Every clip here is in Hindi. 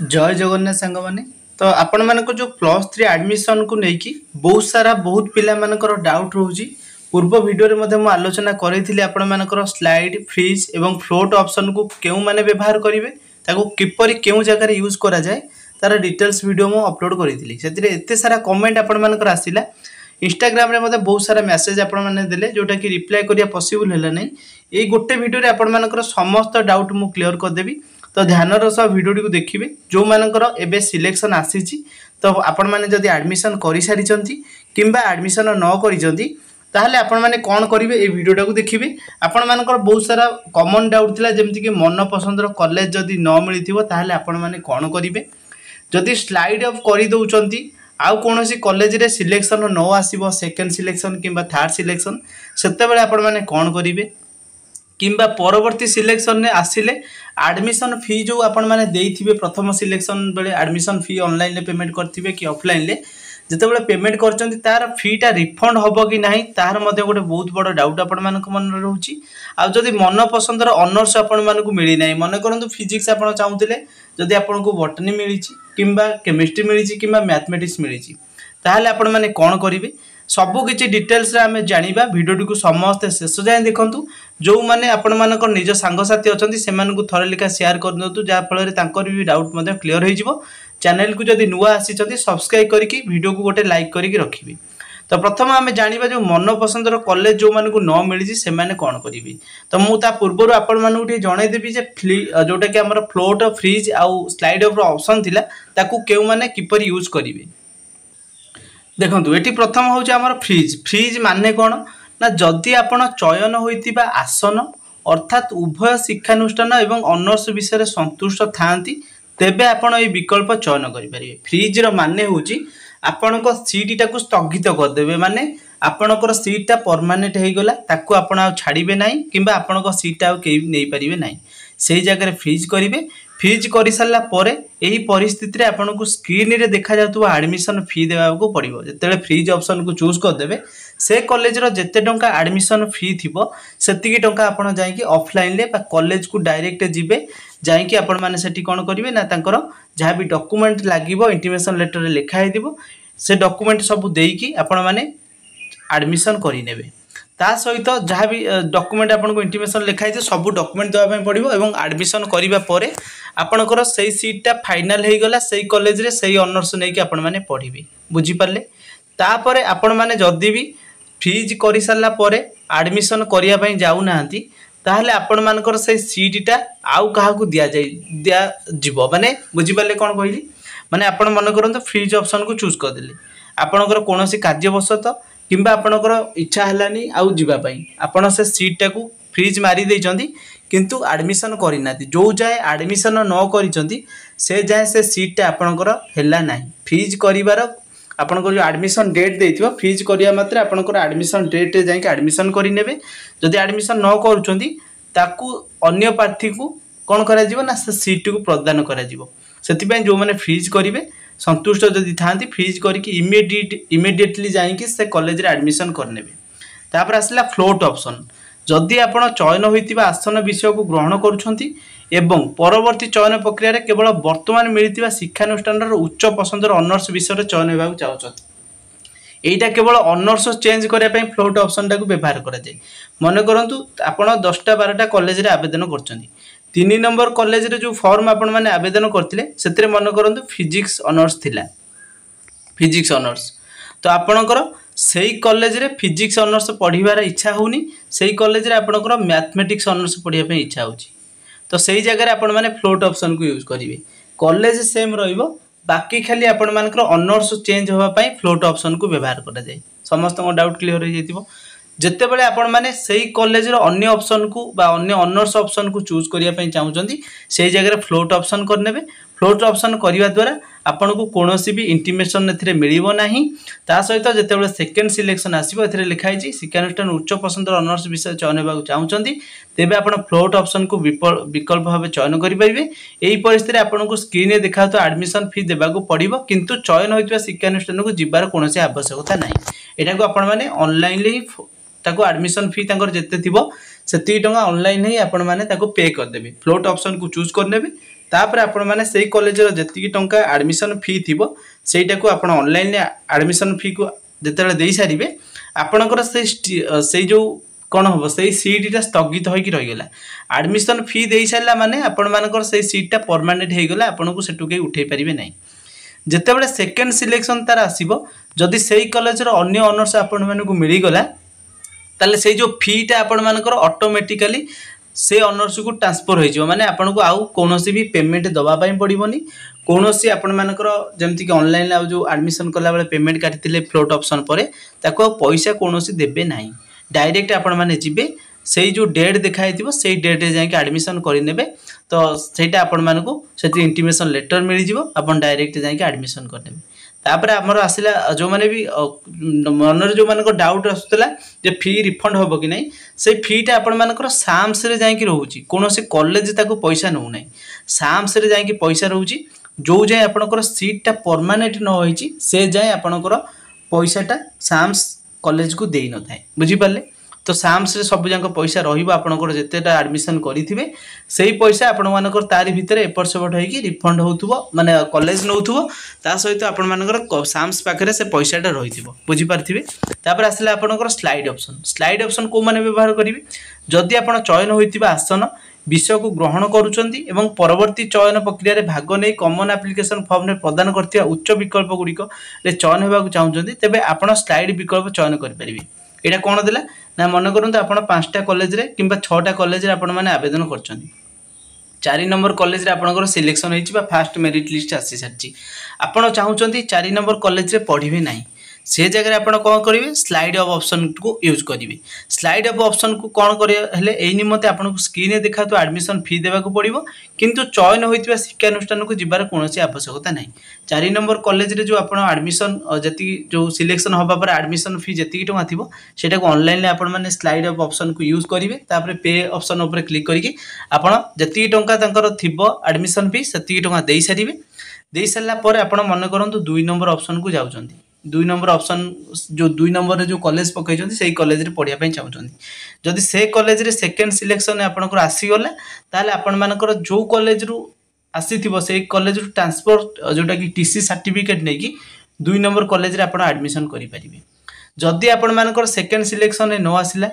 जय जगन्नाथ सांग माने तो आपण मानक जो +3 एडमिशन को लेकिन बहुत सारा बहुत पिला मानकर डाउट रोची। पूर्व वीडियो रे मु आलोचना करी आपण मानकर स्लाइड फ्रीज एवं फ्लोट ऑप्शन को केउ माने व्यवहार करिवे ताको किपरि केउ जगह यूज करा जाए तार डिटेल्स वीडियो मु अपलोड करी से एते सारा कमेंट आपण मानकर आसिला। इंस्टाग्राम रे मते बहुत सारा मेसेज आपण माने देले जोटा कि रिप्लाई करिया पॉसिबल हैला नै। ए गोटे वीडियो रे आपण मानकर समस्त डाउट मु क्लियर कर देबी। तो ध्यान सह वीडियो को देखिए जो मानकर एबे सिलेक्शन आसी तो आपण माने जदि एडमिशन करि सारी किंबा एडमिशन न करिसंती ताहले आपण माने कोन करिवे ए वीडियोटा को देखिए। आपण मानकर बहुत सारा कॉमन डाउट थिला जेमति कि मन पसंदर कॉलेज जदि न मिलिथिबो ताहले आपण माने कोन करिवे। जदि स्लाइड ऑफ करि दउचंती आउ कोनोसी कॉलेज रे सिलेक्शन न आसीबो सेकंड सिलेक्शन किंबा थर्ड सिलेक्शन सेते बेले आपण माने कोन करिवे किंबा परवर्ती सिलेक्शन ने आसिले एडमिशन फी जो आपण माने देइथिबे प्रथम सिलेक्शन बेले एडमिशन फी ऑनलाइन ले पेमेंट करथिबे कि ऑफलाइन ले जते बेले पेमेंट करचंती तार फीटा रिफंड होबो कि नाही तार मध्ये गोटे बहुत बड़ डाउट आपण मानक मन रहउची। आ जदि मन पसंदर ऑनर्स आपण मानक मिली नाही मन करंतु फिजिक्स आपण चाहुतिले जदि आपण को बॉटनी मिलिची किंबा केमिस्ट्री मिलिची किंबा मैथमेटिक्स मिलिची ताहले आपण माने कोन करिवे सबु किछि डिटेल्स रे हमें जानिबा। वीडियो को समस्त शेष जाए देखंतु जो माने आपण मानक निज सांग साथी अछंती सेमान को थरे लेखा शेयर कर दंतु जा फल रे तांकर भी डाउट मध्ये क्लियर होई जिवो। चैनल को जदि नुआ आसी छथि सब्सक्राइब करिकि वीडियो को गोटे लाइक करिकि रखिबे। तो प्रथम हमें जानिबा जो मन पसंदर कॉलेज जो माने को न मिली से माने कोन करिवे। तो मु ता पूर्व आपण माने उठी जणाई देबी जे जोटा कि हमर फ्लोट फ्रीज आउ स्लाइड ऑफ ऑप्शन थिला ताकू केउ माने किपर यूज करिवे। देखंतु एटी प्रथम होउछ हमर फ्रीज। फ्रीज माने कोन ना जदि आपण चयन होइतिबा आसन अर्थात उभय शिक्षानुष्ठान एवं ऑनर्स विषय संतुष्ट थांती तेबे आपण ए विकल्प चयन करि परिबे। फ्रीज रो माने होउची आपनको सीट टाकू स्थगित कर देबे माने आपनकर सीट परमानेंट हे गला ताकू आपण आ छाड़ीबे नाही किंबा आपनको सीट आ के नै परिबे नाही सेही जगह फ्रीज करिवे। फ्रीज करि साला परे एही परिस्थिति रे आपनको स्क्रीन रे देखा जातुवा एडमिशन फी देबा को पड़िबो। जेतेले फ्रीज ऑप्शन को चूज कर देबे से कॉलेज रो जेते टंका एडमिशन फी थिबो सेतिकी टंका आपण जाई कि ऑफलाइन ले बा कॉलेज को डायरेक्ट जिबे जाई कि आपण माने सेठी कोन करिवे ना तांकर जहा भी डॉक्यूमेंट लागिवो इंटीमेशन लेटर रे लिखा हे दिबो से डॉक्यूमेंट सब देई कि आपण माने एडमिशन करि नेबे। ता सहित जहाँ भी डॉक्यूमेंट आपको इंटीमेशन लिखाई सब डॉक्यूमेंट देवाई पड़ो और एडमिशन करने आपणकर से सीटा फाइनाल हो गला से कॉलेज रे से ऑनर्स नहीं कि आपण माने पढ़ी बुझीपारे। तापर आपण माने जदि भी फ्रीज कर सारा पर एडमिशन करने जाऊना ताहले आपण मानकर से सीटा आउ क्या दिज्व माने बुझीपारे कौन कहली माने आपण मन करते फ्रीज ऑप्शन को चूज करदे आपणकर कौन कार्यवशतः किंबा आपणकर इच्छा हेलानी आउ जीवा पई आपण से सीट टाकू फ्रीज मारी देइचंती किंतु एडमिशन करिना जो जाए एडमिशन न करिचंती से जाए से सीट आपणकर हेला नाही। फ्रीज करिवार आपणकर जो एडमिशन डेट देइथिबो फ्रीज करिया मात्र आपणकर एडमिशन डेट रे जाई कि एडमिशन करि नेबे। जदि एडमिशन न करूचंती ताकू अन्य प्रार्थी को कोन करा जिवो ना से सीट को प्रदान करा जिवो। सेति पई जो माने फ्रीज करिवे संतुष्ट जदि थांती फ्रीज करके इमिडिएटली जाइए से कॉलेज रे एडमिशन करने। तापर आसला फ्लोट ऑप्शन। जदि आपण चयन होइतिबा आसन विषय को ग्रहण करूछंती एवं परवर्ती चयन प्रक्रिया रे केवल वर्तमान मिलितिबा शिक्षानुष्ठान रो उच्च पसंदर ऑनर्स विषय रे चयन हेबाक चाहछंती एटा केवल ऑनर्स चेंज करिया पई फ्लोट ऑप्शन टाको व्यवहार करा जाय। मन करंतु आपण 10टा 12टा कॉलेज रे आवेदन करछंती 3 नंबर कॉलेज रे जो फॉर्म आपण माने आवेदन करथिले सेतरे मन करंतु फिजिक्स ऑनर्स थिला फिजिक्स ऑनर्स तो आपणकर सेही कॉलेज रे फिजिक्स ऑनर्स पढ़ीबार इच्छा होनी सेही कॉलेज रे आपणकर मैथमेटिक्स ऑनर्स पढ़िया पे इच्छा होची तो सेही जगह रे आपण माने फ्लोट ऑप्शन को यूज करिवे। कॉलेज सेम रहइबो बाकी खाली आपण मानकर ऑनर्स चेंज होबा पई फ्लोट ऑप्शन को व्यवहार करा जाय। समस्त को डाउट क्लियर हो जैतिबो जेते बेले आपण माने सेही कॉलेज रो अन्य ऑप्शन को बा अन्य ऑनर्स ऑप्शन को चूज करिया पई चाहुचंती सेही जगह रे फ्लोट ऑप्शन करनेबे। फ्लोट ऑप्शन करिवा द्वारा आपण को कोनोसी भी इंटीमेशन एथिरे मिलिबो नाही। ता सहित जेते बेले सेकंड सिलेक्शन आसीबो एथिरे लिखाई छि शिक्षानुष्ठान उच्च पसंदर ऑनर्स विषय चयन हेबाक चाहुचंती तेबे आपण फ्लोट ऑप्शन को विकल्प भाबे चयन करि परिबे। एही परिस्थिति रे आपण को स्क्रीन रे देखातो एडमिशन फी देबाको पड़िबो किंतु चयन होइतबा शिक्षानुष्ठान को जिबार कोनोसी आवश्यकता नाही। एटा को आपण माने ऑनलाइन ले ताको एडमिशन फी जेते थिबो सेती टंका ऑनलाइन ही आपण माने ताको पे कर देबे। फ्लोट ऑप्शन को चूज कर नेबे तापर आपण माने सेही कॉलेज रो जति टंका एडमिशन फी थिबो सेटा को आपण ऑनलाइन एडमिशन फी को जेतेले देई सारिबे आपणकर से जो कौन हम से सीटा स्थगित होगी रहीगला एडमिशन फी दे सारा माने आपण मानकर से सीटा परमानेंट होगला आपन को सेटू कहीं उठे पारे ना जिते सेकेंड सिलेक्शन तार आसो जदि से कॉलेज अन्य ऑनर्स आपण मानक मिलगला ताले से जो फीटा आपण मानकर ऑटोमेटिकली से ऑनर्स को ट्रांसफर हो माने आपन को आउ कोनोसी भी पेमेंट दबा पई पड़िबोनी कोनोसी आपण मानकर जेमति कि ऑनलाइन आ जो एडमिशन कला बेले पेमेंट काटिले फ्लोट ऑप्शन परे ताको पैसा कोनोसी देबे नाही डायरेक्ट आपण माने जिबे सेही जो डेट देखाई थिबो सेही डेट रे जाके एडमिशन करि नेबे तो सेटा आपण मानको सेति इंटीमेशन लेटर मिल जिवो आपण डायरेक्ट जाके एडमिशन कर नेबे तापर हमर आसिला जो माने भी मनर जो मानको डाउट आसुतला जे फी रिफंड होबो कि नै से फीटा आपण मानकर साम्स रे जाके रहउची कोनोसी कॉलेज ताको पैसा नउ नै साम्स रे जाके पैसा रहउची जो जाय आपणकर सीटा परमानेंट न होईची से जाय आपणकर पैसाटा साम्स कॉलेज को देई न थाए बुझी पाले तो साम्स रे सब जाक पैसा रहिबो आपणकर जेतेटा एडमिशन करिथिबे सेही पैसा आपण मानकर तारि भितरे एपर सेपट होईकी रिफंड होउथुबो माने कॉलेज नउथुबो ता सहित आपण मानकर साम्स पाखरे से पैसाटा रहिथिबो बुझी पारथिबे तापर आसला आपणकर स्लाइड ऑप्शन को माने व्यवहार करिवे जदि आपण चयन होइतिबा आसन विषय को ग्रहण करुचंती एवं परवर्ती चयन प्रक्रिया रे भाग नै कॉमन एप्लिकेशन फॉर्म रे प्रदान करथिया उच्च विकल्प गुड़िक रे चयन हेबा को चाहउचंती तेबे आपण स्लाइड विकल्प चयन करि परिबे एटा कोन देला ना मन करंतु आपण 5टा कॉलेज रे किबा 6टा कॉलेज रे आपण माने आवेदन करचंती 4 नंबर कॉलेज रे आपनकर सिलेक्शन होईची बा फास्ट मेरिट लिस्ट आसी सारची आपण चाहउचंती 4 नंबर कॉलेज रे पढिबे नाही से जगह आप कौन करेंगे स्लाइड अप ऑप्शन को यूज करेंगे स्लाइड अप ऑप्शन को कौन करे निमते आपको स्क्रीन में देखा तो एडमिशन फी देवा पड़ो किंतु चयन होता शिक्षानुष्ठान को जीवार कौन आवश्यकता ना 4 नंबर कॉलेज रे जो आप एडमिशन जी जो सिलेक्शन हवा पर एडमिशन फी जी टଙ୍କା थी सेटा को ऑनलाइन आपने स्लाइड अप ऑप्शन को यूज करेंगे तापर पे ऑप्शन उपर क्लिक करके आप जी टଙ୍କା थी एडमिशन फी से टଙ୍କା दे सारे दे सारापर आप मन करूँ 2 नंबर ऑप्शन को जाऊँच 2 नंबर ऑप्शन जो 2 नंबर जो कॉलेज पकई से कॉलेज रे पढ़िया चाहते जदि से कॉलेज रे सेकेंड सिलेक्शन आपनकर आसीगला ताले आपण मानकर जो कॉलेज रु आसीथिबो से कॉलेज रु ट्रांसफर जोटा कि टीसी सर्टिफिकेट नै कि 2 नंबर कॉलेज रे आपण एडमिशन करि परिबे जदि आपण मानकर सेकेंड सिलेक्शन रे नो आसिला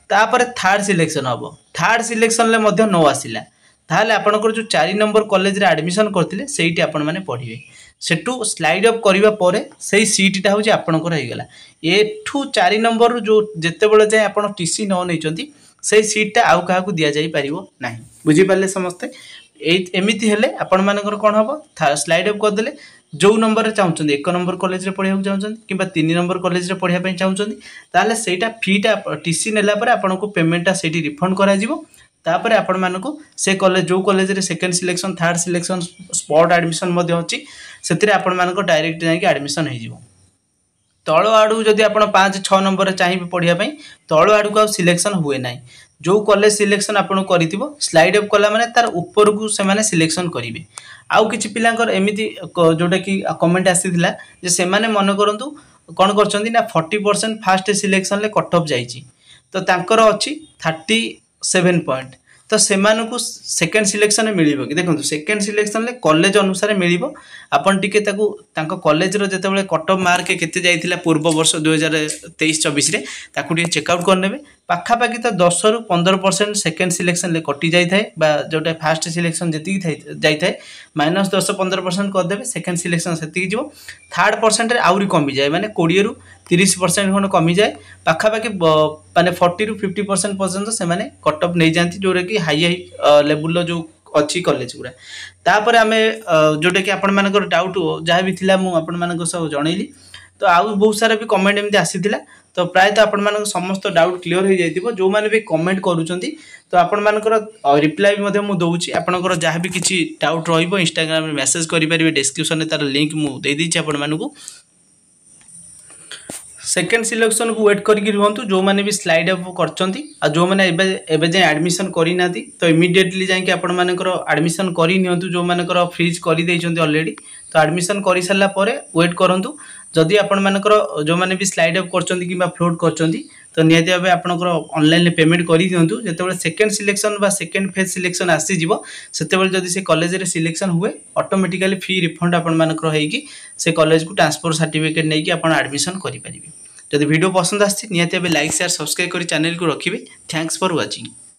तापर थर्ड सिलेक्शन हबो थर्ड सिलेक्शन ले मध्य नो आसिला ताले आपनकर जो 4 नंबर कॉलेज रे एडमिशन करथिले सेहीटी आपण माने पढिबे सेटू स्लाइड अप करिबा परे सेही सीटटा होची आपनकर हेगला एठू 4 नंबर रु जो जेते बेले जाय आपण टीसी न नैचंती सेही सीटटा आउ काहा को दिया जाई परिबो नाही बुझी पाले समस्त एमिति हेले आपण मानकर कोन हबो स्लाइड अप कर देले जो नंबर रे चाहउचंदी 1 नंबर कॉलेज रे पढिया चाहउचंदी किबा 3 नंबर कॉलेज रे पढिया पई चाहउचंदी ताले सेटा फीटा टीसी नेला परे आपण को पेमेंटटा सेठी रिफंड करा जिवो तापर आपण मानको से कॉलेज जो कॉलेज रे second selection third selection spot admission मध्ये होची सेतिरे आपण मानको डायरेक्ट जाई के एडमिशन हे जिवो तळो आडू जदी आपण 5 6 नंबर रे चाहिबे पढिया पई तळो आडू को सिलेक्शन हुए नाही जो कॉलेज सिलेक्शन आपण करितिबो स्लाइड अप कला माने तार ऊपर को से माने सिलेक्शन करिवे आउ किछि पिलांकर एमिति जोटा कि कमेंट आसीथिला जे से माने मन करंतु कोन करचंदी ना 40% फास्ट सिलेक्शन ले कट ऑफ जाईची तो तांकर अछि 37 पॉइंट तो सेमानकु सेकेंड सिलेक्शन मिलिबो कि देखंतु सेकेंड सिलेक्शन ले कॉलेज अनुसार मिलिबो आपण टिके ताकू तांको कॉलेज रो जेतेबेले कट ऑफ मार्क केते जाइथिला पूर्व वर्ष 2023-24 रे ताकू टिके चेक आउट करनेबे पाखा पाखी तो 10 रु 15% सेकेंड सिलेक्शन ले कटि जाई थाए बा जोटा फास्ट सिलेक्शन जेति जाई थाए -10-15% कर देबे सेकेंड सिलेक्शन सेति जिवो थर्ड परसेंट रे आउरी कमी जाय माने 20 रु 30% खन कमी जाए पाखा पाखी माने 40 रु 50% पर्यंत से माने कट ऑफ नै जानती जोरे कि हाई लेवल जो अच्छी कॉलेज गुरा तापर आमे जोटा कि आपण मानकर डाउट जहाँ भी थिला मु आपण मानक सब जनैली तो आउ बहुत सारा भी कमेंट एमती आसीथिला तो प्राय तो आपण मानक समस्त डाउट क्लियर हो जाइतिबो जो माने भी कमेंट करूचंती तो आपण मानकर रिप्लाई भी मधे मु दउची आपनकर जहाँ भी किछि डाउट रहिबो इंस्टाग्राम रे मेसेज करि परिबे डिस्क्रिप्शन रे तार लिंक मु दे दिछि आपण मानकू सेकेंड सिलेक्शन को वेट करके रुहतु जो मैंने भी स्लाइड अप करचंती आ जो मैंने एबे जे एडमिशन करी नाती तो इमीडिएटली जाके आपण मानकर एडमिशन करी नियंतु जो मानकर फ्रीज करी दैचंती ऑलरेडी तो एडमिशन करी सारला परे वेट करंतु जदि आपण मानकर जो मैंने भी स्लाइड अप करचंती किबा फ्लोट करचंती तो निहाती भाव आपंकर ऑनलाइन पेमेंट कर दिंतु जो सेकेंड सिलेक्शन बा सेकेंड फेज सिलेक्शन आसीज से जब से कॉलेज रे सिलेक्शन हुए ऑटोमेटिकली फी रिफंड आपंकर होगी से कॉलेज को ट्रांसफर सर्टिफिकेट नहीं कि एडमिशन करेंगे। जब वीडियो पसंद आसी निहाती भाव लाइक शेयर सब्सक्राइब कर चैनल को रखिए। Thanks for watching.